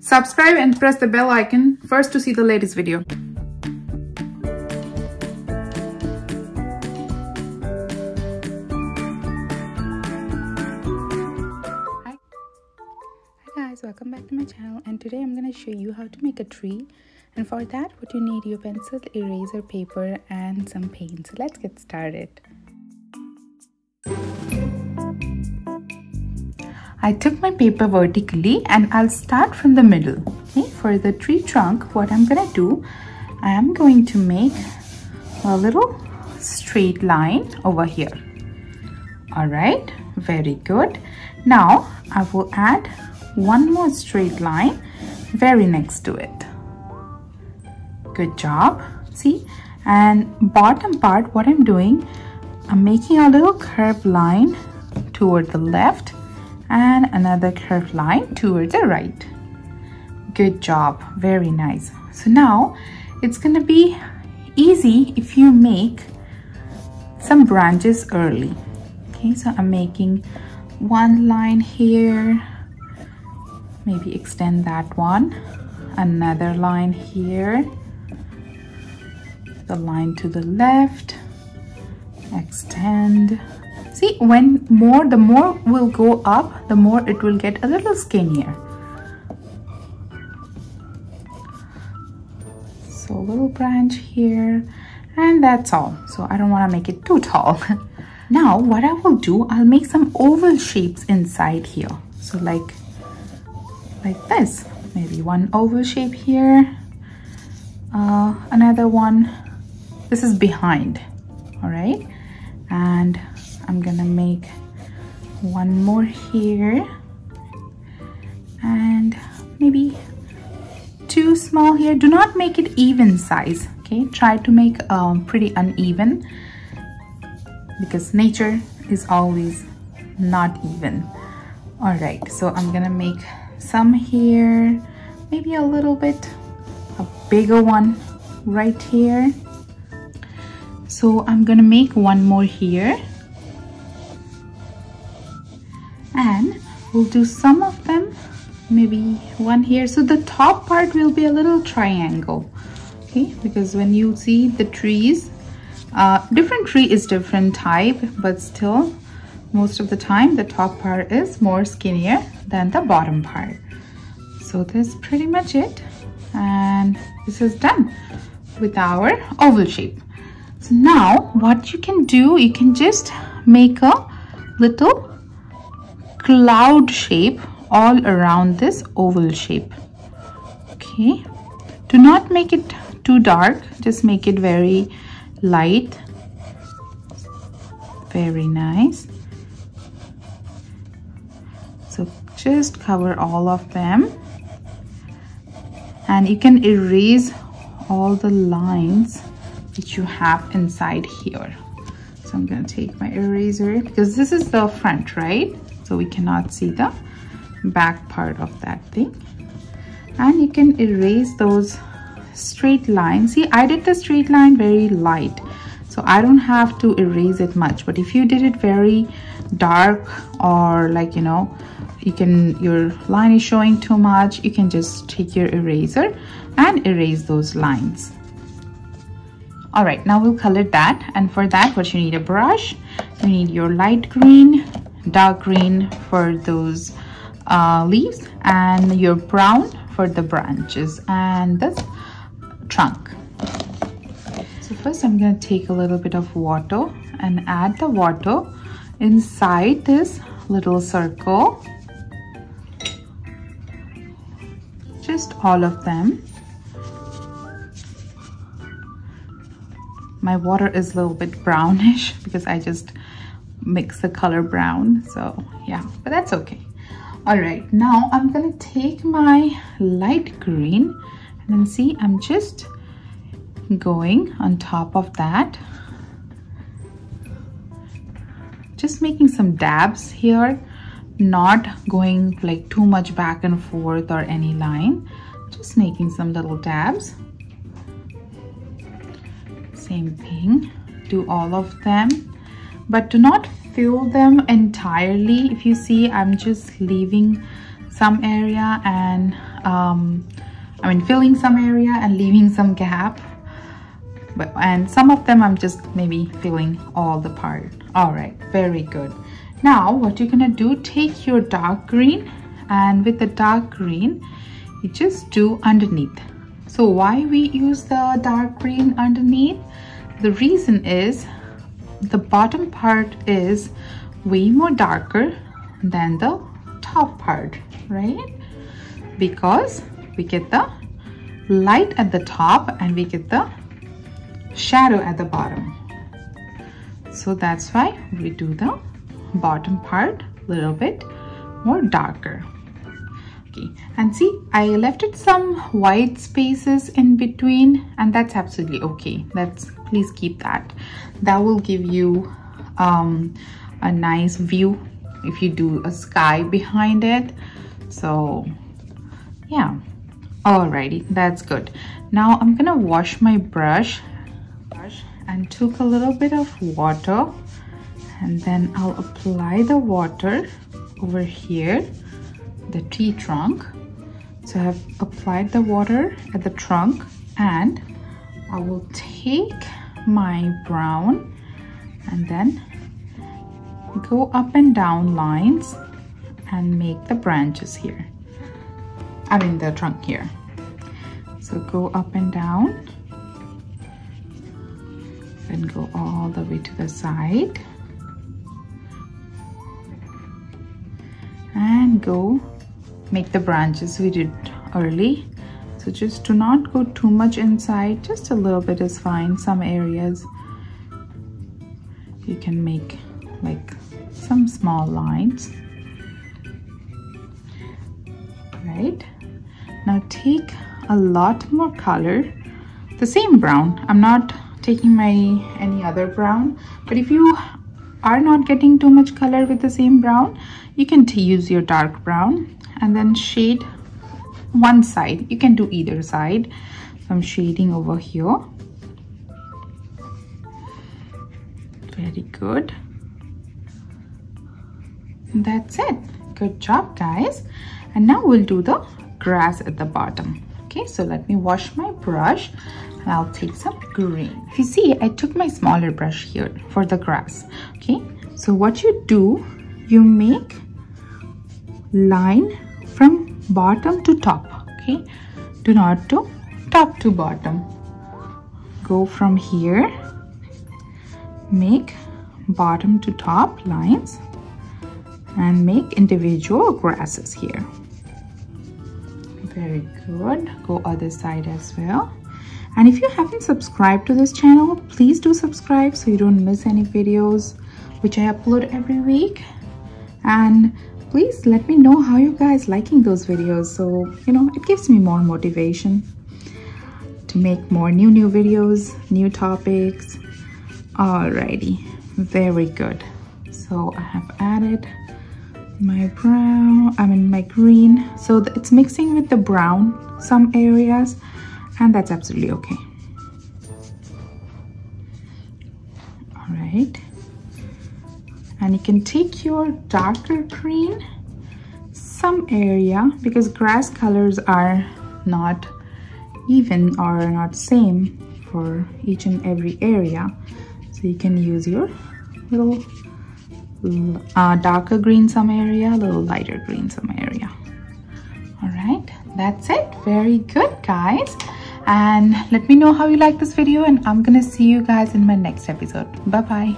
Subscribe and press the bell icon first to see the latest video. Hi guys, welcome back to my channel, and today I'm going to show you how to make a tree. And for that, what you need, your pencil, eraser, paper and some paint. So let's get started. I took my paper vertically and I'll start from the middle. Okay, for the tree trunk, what I'm gonna do, I am going to make a little straight line over here. All right, very good. Now I will add one more straight line very next to it. Good job. See, and bottom part, what I'm doing, I'm making a little curved line toward the left and another curved line toward the right. Good job, very nice. So now it's gonna be easy if you make some branches early. Okay, so I'm making one line here, maybe extend that one, another line here, the line to the left, extend. See, when the more will go up, the more it will get a little skinnier. So a little branch here, and that's all. So I don't want to make it too tall. Now what I will do, I'll make some oval shapes inside here. So like this, maybe one oval shape here, another one. This is behind, all right, and I'm gonna make one more here and maybe two small here. Do not make it even size, okay? Try to make pretty uneven because nature is always not even. All right, so I'm gonna make some here, maybe a little bit, a bigger one right here. So I'm gonna make one more here, and we'll do some of them, maybe one here. So the top part will be a little triangle, okay? Because when you see the trees, different tree is different type, but still most of the time the top part is more skinnier than the bottom part. So that's pretty much it, and this is done with our oval shape. So now what you can do, you can just make a little cloud shape all around this oval shape. Okay, do not make it too dark, just make it very light. Very nice. So just cover all of them, and you can erase all the lines which you have inside here. So I'm going to take my eraser, because this is the front, right? So we cannot see the back part of that thing. And you can erase those straight lines. See, I did the straight line very light, so I don't have to erase it much. But if you did it very dark, or like, you know, your line is showing too much, you can just take your eraser and erase those lines. All right, now we'll color that, and for that, what you need, a brush, you need your light green, dark green for those leaves, and your brown for the branches and the trunk. So first I'm going to take a little bit of water and add the water inside this little circle, just all of them. My water is a little bit brownish because I just mix the color brown, so yeah, but that's okay. All right, now I'm gonna take my light green, and then see, I'm just going on top of that, just making some dabs here, not going like too much back and forth or any line, just making some little dabs. Same thing, do all of them, but do not fill them entirely. If you see, I'm just leaving some area and filling some area and leaving some gap. And some of them I'm just maybe filling all the part. All right, very good. Now what you're gonna do, take your dark green, and with the dark green you just do underneath. So why we use the dark green underneath? The reason is the bottom part is way more darker than the top part, right? Because we get the light at the top and we get the shadow at the bottom. So that's why we do the bottom part a little bit more darker. Okay, and see, I left it some white spaces in between, and that's absolutely okay. Please keep that. That will give you a nice view if you do a sky behind it. So yeah, alrighty, that's good. Now I'm gonna wash my brush and took a little bit of water, and then I'll apply the water over here, the tree trunk. So I've applied the water at the trunk, and I will take my brown and then go up and down lines and make the branches here. The trunk here. So go up and down, then go all the way to the side, and go make the branches we did early. So just do not go too much inside, just a little bit is fine. Some areas you can make like some small lines. Right, now take a lot more color, the same brown. I'm not taking any other brown, but if you are not getting too much color with the same brown, you can use your dark brown and then shade one side. You can do either side. So I'm shading over here. Very good. That's it. Good job, guys. And now we'll do the grass at the bottom. Okay, so let me wash my brush and I'll take some green. If you see, I took my smaller brush here for the grass. Okay, so what you do, you make line from bottom to top. Okay, do not do top to bottom. Go from here, make bottom to top lines and make individual grasses here. Very good. Go other side as well. And if you haven't subscribed to this channel, please do subscribe so you don't miss any videos which I upload every week. And please let me know how you guys liking those videos, so it gives me more motivation to make more new videos, new topics. Alrighty, very good. So I have added my my green, so it's mixing with the brown some areas, and that's absolutely okay. All right, and you can take your darker green some area, because grass colors are not even or not same for each and every area, so you can use your little darker green some area, a little lighter green some area. All right, that's it. Very good, guys, and let me know how you like this video, and I'm gonna see you guys in my next episode. Bye bye.